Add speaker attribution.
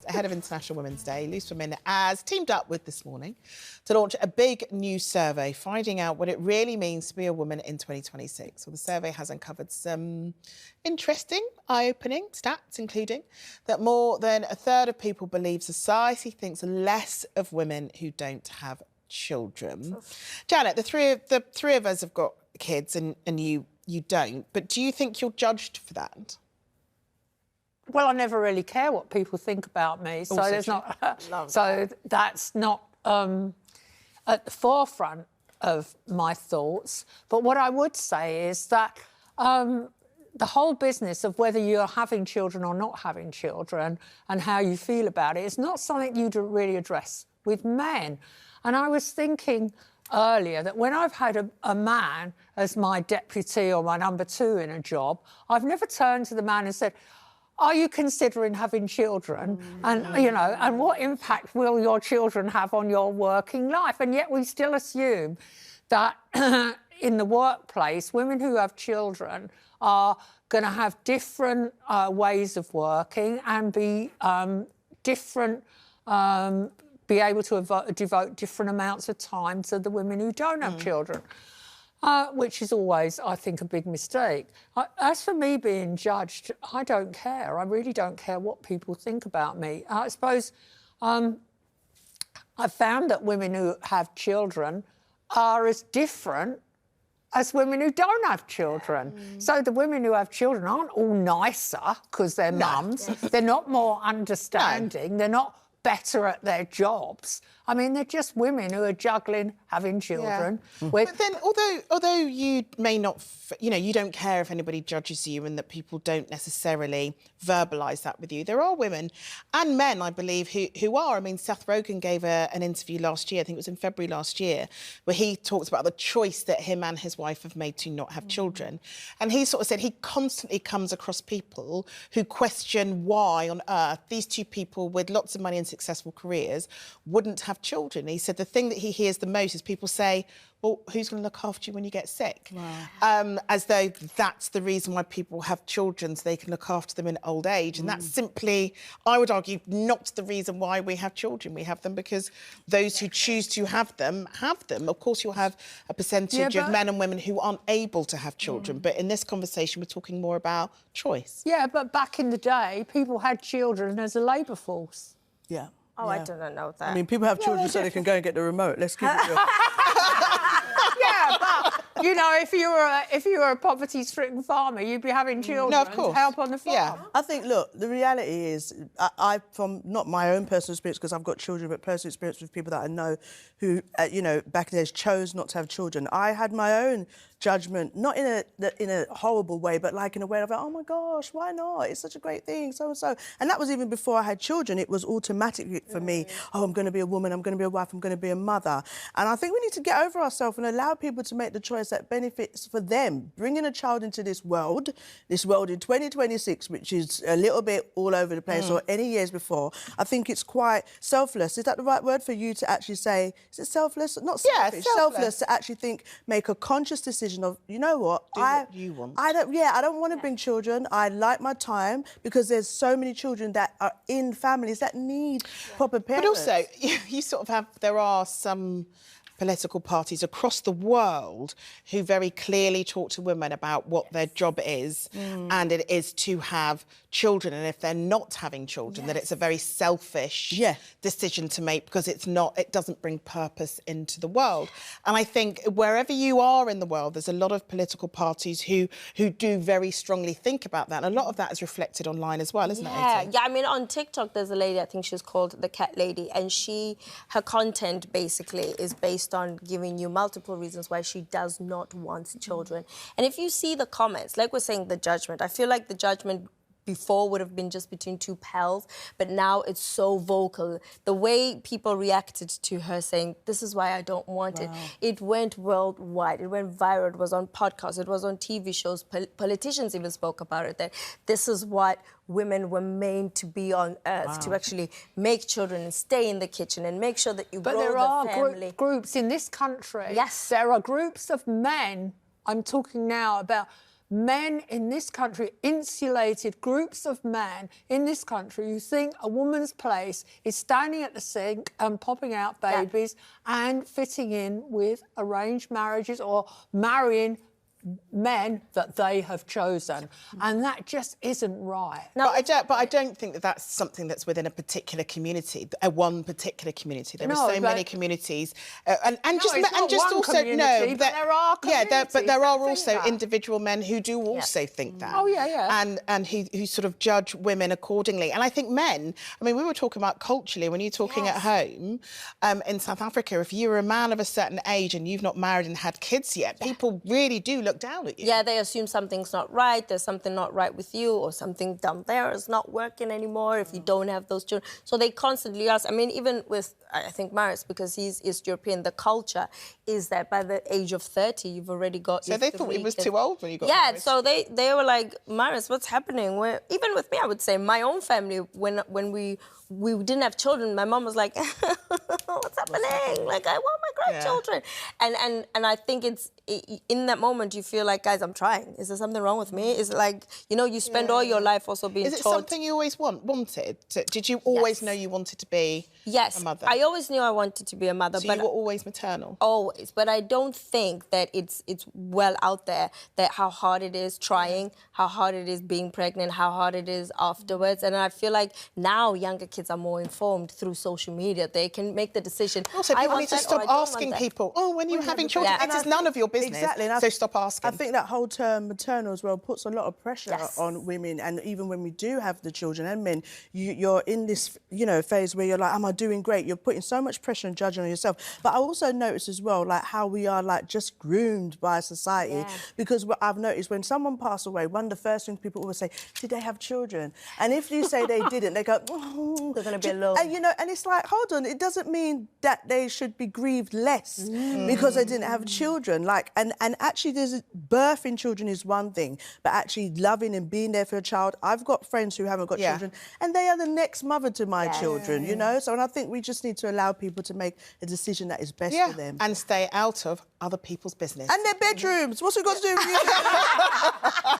Speaker 1: ahead of International Women's Day, Loose Women has teamed up with This Morning to launch a big new survey, finding out what it really means to be a woman in 2026. Well, the survey has uncovered some interesting, eye-opening stats, including that more than a third of people believe society thinks less of women who don't have children. Janet, the three of us have got kids, and you don't. But do you think you're judged for that?
Speaker 2: Well, I never really care what people think about me, so
Speaker 1: Also
Speaker 2: there's
Speaker 1: true.
Speaker 2: not. So that's not at the forefront of my thoughts. But what I would say is that the whole business of whether you're having children or not having children and how you feel about it is not something you really address with men. And I was thinking earlier that when I've had a man as my deputy or my number two in a job, I've never turned to the man and said, are you considering having children? And, you know, and what impact will your children have on your working life? And yet we still assume that in the workplace, women who have children are going to have different ways of working and be different, be able to devote different amounts of time to the women who don't have children. Which is always, I think, a big mistake. As for me being judged, I don't care. I really don't care what people think about me. I suppose I've found that women who have children are as different as women who don't have children. So the women who have children aren't all nicer because they're mums. They're not more understanding. They're not better at their jobs. I mean, they're just women who are juggling having children.
Speaker 1: But then, although you may not, you know, you don't care if anybody judges you and that people don't necessarily verbalise that with you, there are women and men, I believe, who are. I mean, Seth Rogen gave an interview last year, I think it was in February last year, where he talks about the choice that him and his wife have made to not have children. And he sort of said he constantly comes across people who question why on earth these two people with lots of money and successful careers wouldn't have children. He said the thing that he hears the most is people say, well, who's going to look after you when you get sick? Wow. As though that's the reason why people have children, so they can look after them in old age. And that's simply, I would argue, not the reason why we have children. We have them because those who choose to have them, have them. Of course, you'll have a percentage of men and women who aren't able to have children. But in this conversation, we're talking more about choice.
Speaker 2: Yeah, but back in the day, people had children as a labour force.
Speaker 3: Yeah.
Speaker 4: Oh, I don't know that.
Speaker 3: I mean, people have children so they can go and get the remote. Let's keep it real.
Speaker 2: Yeah, but, you know, if you were a poverty-stricken farmer, you'd be having children
Speaker 1: No, of course.
Speaker 2: to help on the farm.
Speaker 1: Yeah.
Speaker 3: I think, look, the reality is, I from not my own personal experience, because I've got children, but personal experience with people that I know who, you know, back in the days chose not to have children. I had my own judgment, not in a horrible way, but like in a way of, oh my gosh, why not? It's such a great thing, so and so. And that was even before I had children. It was automatic for me. Oh, I'm going to be a woman. I'm going to be a wife. I'm going to be a mother. And I think we need to get over ourselves and allow people to make the choice that benefits for them. Bringing a child into this world in 2026, which is a little bit all over the place, or any years before, I think it's quite selfless. Is that the right word for you to actually say? Is it selfless? Not selfish.
Speaker 1: Yeah,
Speaker 3: selfless to actually make a conscious decision of, you know what,
Speaker 1: Do what you want.
Speaker 3: I don't want to bring children. I like my time because there's so many children that are in families that need proper parents.
Speaker 1: But also, you sort of have, there are some political parties across the world who very clearly talk to women about what their job is, and it is to have children. And if they're not having children, that it's a very selfish decision to make because it doesn't bring purpose into the world. And I think wherever you are in the world, there's a lot of political parties who do very strongly think about that. And a lot of that is reflected online as well, isn't it?
Speaker 4: Yeah, I mean, on TikTok, there's a lady, I think she's called The Cat Lady, and her content basically is based on giving you multiple reasons why she does not want children. And if you see the comments, like we're saying, the judgment, I feel like the judgment before would have been just between two pals, but now it's so vocal. The way people reacted to her saying, this is why I don't want it, it went worldwide, it went viral, it was on podcasts, it was on TV shows, politicians even spoke about it, that this is what women were made to be on earth, to actually make children and stay in the kitchen and make sure that you grow the family.
Speaker 2: But there are groups in this country.
Speaker 4: Yes.
Speaker 2: There are groups of men, I'm talking now about men in this country, insulated groups of men in this country who think a woman's place is standing at the sink and popping out babies and fitting in with arranged marriages or marrying men that they have chosen, and that just isn't right.
Speaker 1: No, but I don't think that that's something that's within a particular community, one particular community. There are so many communities, but there are but there are also individual men who do also think that.
Speaker 2: Oh yeah.
Speaker 1: And who sort of judge women accordingly. And I think men. I mean, we were talking about culturally when you're talking at home in South Africa. If you're a man of a certain age and you've not married and had kids yet, people really do look down at you.
Speaker 4: Yeah, they assume something's not right, there's something not right with you, or something down there is not working anymore if you don't have those children. So they constantly ask. I mean, even with, I think, Maris, because he's East European, the culture is that by the age of 30, you've already got...
Speaker 1: So they thought he was too old when you got married?
Speaker 4: Yeah, so they were like, Maris, what's happening? Even with me, I would say, my own family, when we didn't have children, my mom was like, what's happening? Like, I want my grandchildren. Yeah. And I think it's, in that moment, you feel like, guys, I'm trying. Is there something wrong with me? Is it like, you know, you spend all your life also being
Speaker 1: taught... Is it
Speaker 4: taught...
Speaker 1: something you always wanted? Did you always know you wanted to be a mother?
Speaker 4: I always knew I wanted to be a mother.
Speaker 1: So
Speaker 4: but
Speaker 1: you were always maternal?
Speaker 4: Always. But I don't think that it's well out there that how hard it is trying, how hard it is being pregnant, how hard it is afterwards. And I feel like now younger kids are more informed through social media. They can make the decision.
Speaker 1: Also, people need to stop asking people, when you're having children, it is none of your business.
Speaker 3: Exactly.
Speaker 1: So stop asking.
Speaker 3: I think that whole term maternal as well puts a lot of pressure on women, and even when we do have the children and men, you're in this, phase where you're like, am I doing great? You're putting so much pressure and judging on yourself. But I also notice as well, like, how we are, like, just groomed by society. Because what I've noticed, when someone passes away, one of the first things people always say, did they have children? And if you say they didn't, they go,
Speaker 4: they're going to be alone.
Speaker 3: And, and it's like, hold on, it doesn't mean that they should be grieved less because they didn't have children. Like, and actually, birthing children is one thing, but actually loving and being there for a child. I've got friends who haven't got children, and they are the next mother to my children, So, and I think we just need to allow people to make a decision that is best for them.
Speaker 1: And stay out of other people's business.
Speaker 3: And their bedrooms. What's it got to do with you?